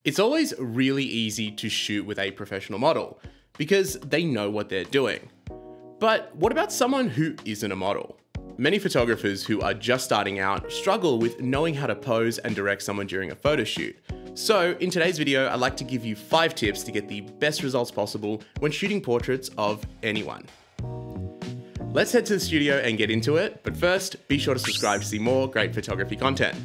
It's always really easy to shoot with a professional model because they know what they're doing. But what about someone who isn't a model? Many photographers who are just starting out struggle with knowing how to pose and direct someone during a photo shoot. So in today's video, I'd like to give you 5 tips to get the best results possible when shooting portraits of anyone. Let's head to the studio and get into it, but first, be sure to subscribe to see more great photography content.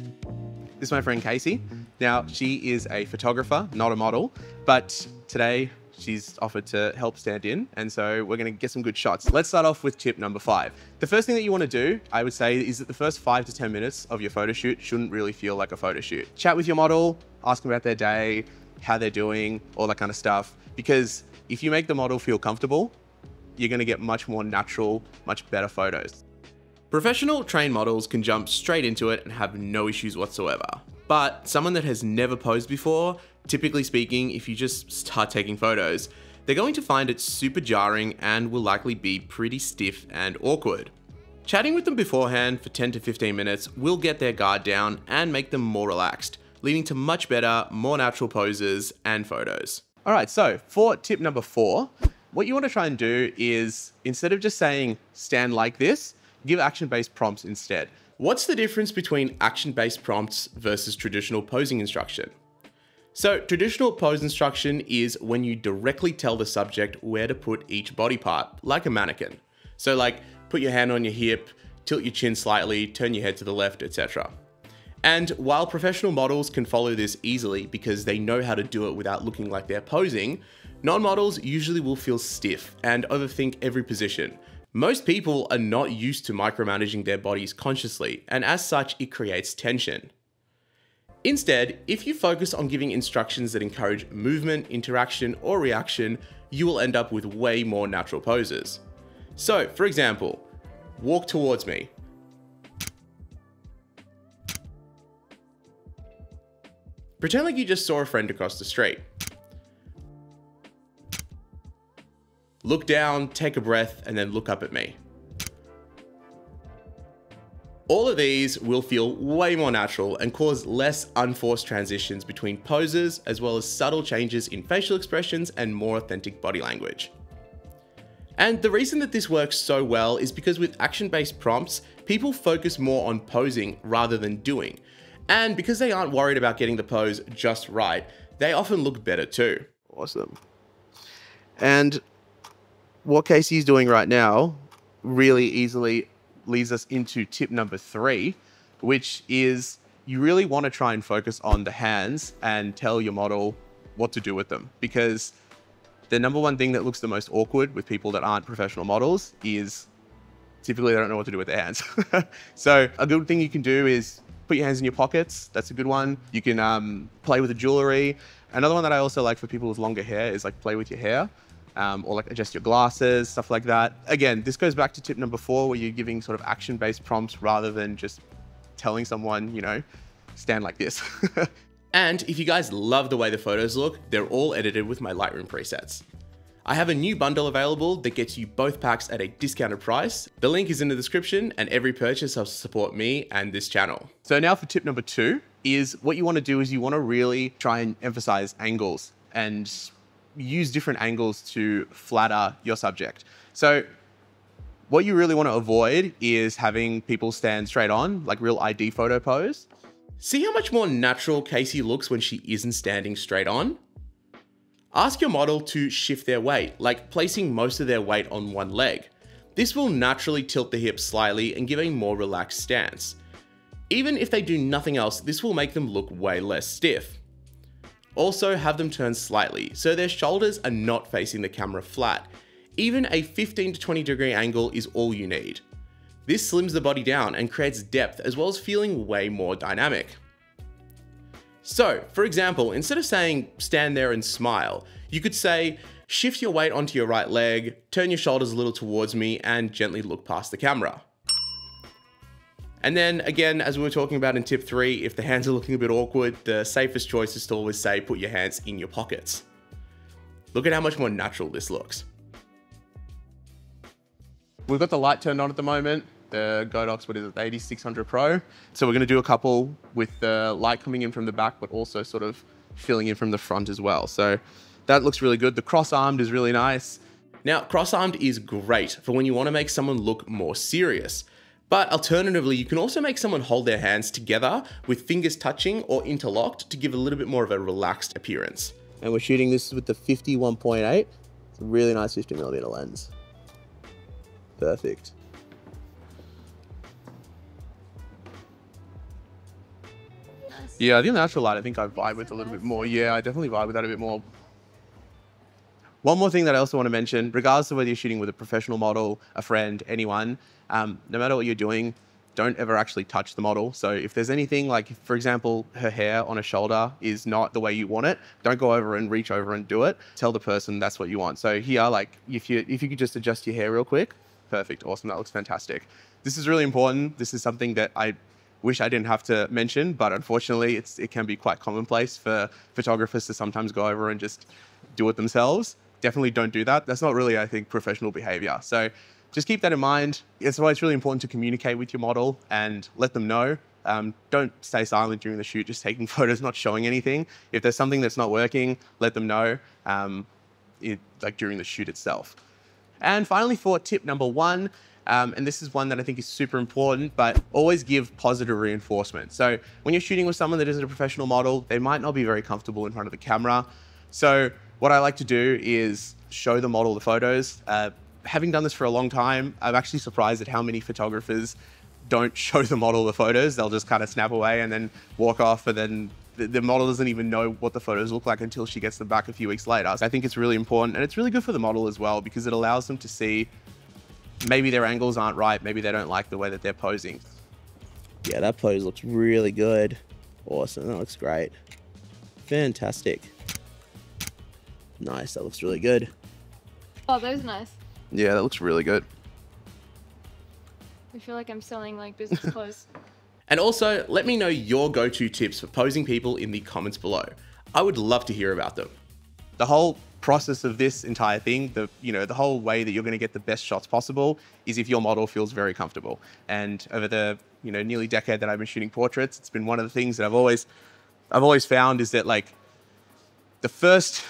This is my friend Casey. Now, she is a photographer, not a model, but today she's offered to help stand in, and so we're gonna get some good shots. Let's start off with tip number 5. The first thing that you wanna do, I would say, is that the first 5 to 10 minutes of your photo shoot shouldn't really feel like a photo shoot. Chat with your model, ask them about their day, how they're doing, all that kind of stuff, because if you make the model feel comfortable, you're gonna get much more natural, much better photos. Professional trained models can jump straight into it and have no issues whatsoever. But someone that has never posed before, typically speaking, if you just start taking photos, they're going to find it super jarring and will likely be pretty stiff and awkward. Chatting with them beforehand for 10 to 15 minutes will get their guard down and make them more relaxed, leading to much better, more natural poses and photos. All right, so for tip number 4, what you want to try and do is, instead of just saying stand like this, give action-based prompts instead. What's the difference between action-based prompts versus traditional posing instruction? So traditional pose instruction is when you directly tell the subject where to put each body part, like a mannequin. So like, put your hand on your hip, tilt your chin slightly, turn your head to the left, etc. And while professional models can follow this easily because they know how to do it without looking like they're posing, non-models usually will feel stiff and overthink every position. Most people are not used to micromanaging their bodies consciously, and as such, it creates tension. Instead, if you focus on giving instructions that encourage movement, interaction, or reaction, you will end up with way more natural poses. So, for example, walk towards me. Pretend like you just saw a friend across the street. Look down, take a breath, and then look up at me. All of these will feel way more natural and cause less unforced transitions between poses, as well as subtle changes in facial expressions and more authentic body language. And the reason that this works so well is because with action-based prompts, people focus more on posing rather than doing. And because they aren't worried about getting the pose just right, they often look better too. Awesome. And what Casey's doing right now really easily leads us into tip number 3, which is you really want to try and focus on the hands and tell your model what to do with them. Because the number one thing that looks the most awkward with people that aren't professional models is typically they don't know what to do with their hands. So a good thing you can do is put your hands in your pockets. That's a good one. You can play with the jewelry. Another one that I also like for people with longer hair is like play with your hair. Or like adjust your glasses, stuff like that. Again, this goes back to tip number 4, where you're giving sort of action-based prompts rather than just telling someone, you know, stand like this. And if you guys love the way the photos look, they're all edited with my Lightroom presets. I have a new bundle available that gets you both packs at a discounted price. The link is in the description, and every purchase helps support me and this channel. So now for tip number 2 is what you want to do is you want to really try and emphasize angles and use different angles to flatter your subject. So what you really want to avoid is having people stand straight on, like real ID photo pose. See how much more natural Casey looks when she isn't standing straight on? Ask your model to shift their weight, like placing most of their weight on one leg. This will naturally tilt the hips slightly and give a more relaxed stance. Even if they do nothing else, this will make them look way less stiff. Also have them turn slightly, so their shoulders are not facing the camera flat. Even a 15 to 20 degree angle is all you need. This slims the body down and creates depth as well as feeling way more dynamic. So, for example, instead of saying stand there and smile, you could say shift your weight onto your right leg, turn your shoulders a little towards me, and gently look past the camera. And then again, as we were talking about in tip 3, if the hands are looking a bit awkward, the safest choice is to always say, put your hands in your pockets. Look at how much more natural this looks. We've got the light turned on at the moment. The Godox, what is it, the 8600 Pro. So we're gonna do a couple with the light coming in from the back, but also sort of filling in from the front as well. So that looks really good. The cross-armed is really nice. Now, cross-armed is great for when you want to make someone look more serious. But alternatively, you can also make someone hold their hands together with fingers touching or interlocked to give a little bit more of a relaxed appearance. And we're shooting this with the 51.8. It's a really nice 50mm lens. Perfect. Yeah, I think the natural light, I think I vibe with a little bit more. Yeah, I definitely vibe with that a bit more. One more thing that I also want to mention, regardless of whether you're shooting with a professional model, a friend, anyone, no matter what you're doing, don't ever actually touch the model. So if there's anything like, for example, her hair on her shoulder is not the way you want it, don't go over and reach over and do it. Tell the person that's what you want. So here, like if you could just adjust your hair real quick, perfect, awesome, that looks fantastic. This is really important. This is something that I wish I didn't have to mention, but unfortunately it can be quite commonplace for photographers to sometimes go over and just do it themselves. Definitely don't do that. That's not really, I think, professional behavior. So just keep that in mind. It's always really important to communicate with your model and let them know. Don't stay silent during the shoot, just taking photos, not showing anything. If there's something that's not working, let them know like during the shoot itself. And finally, for tip number 1, and this is one that I think is super important, but always give positive reinforcement. So when you're shooting with someone that isn't a professional model, they might not be very comfortable in front of the camera. So what I like to do is show the model the photos. Having done this for a long time, I'm actually surprised at how many photographers don't show the model the photos. They'll just kind of snap away and then walk off, and then the model doesn't even know what the photos look like until she gets them back a few weeks later. So I think it's really important, and it's really good for the model as well, because it allows them to see maybe their angles aren't right, maybe they don't like the way that they're posing. Yeah, that pose looks really good. Awesome, that looks great. Fantastic. Nice, that looks really good. Oh, that was nice. Yeah, that looks really good. I feel like I'm selling like business clothes. And also, let me know your go-to tips for posing people in the comments below. I would love to hear about them. The whole process of this entire thing, the whole way that you're going to get the best shots possible is if your model feels very comfortable. And over the nearly decade that I've been shooting portraits, it's been one of the things that I've always found is that like the first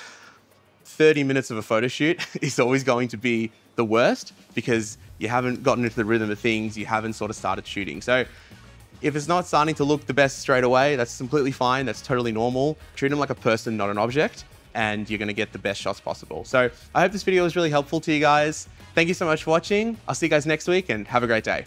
30 minutes of a photo shoot is always going to be the worst, because you haven't gotten into the rhythm of things, you haven't sort of started shooting. So if it's not starting to look the best straight away, that's completely fine, that's totally normal. Treat them like a person, not an object, and you're gonna get the best shots possible. So I hope this video was really helpful to you guys. Thank you so much for watching. I'll see you guys next week, and have a great day.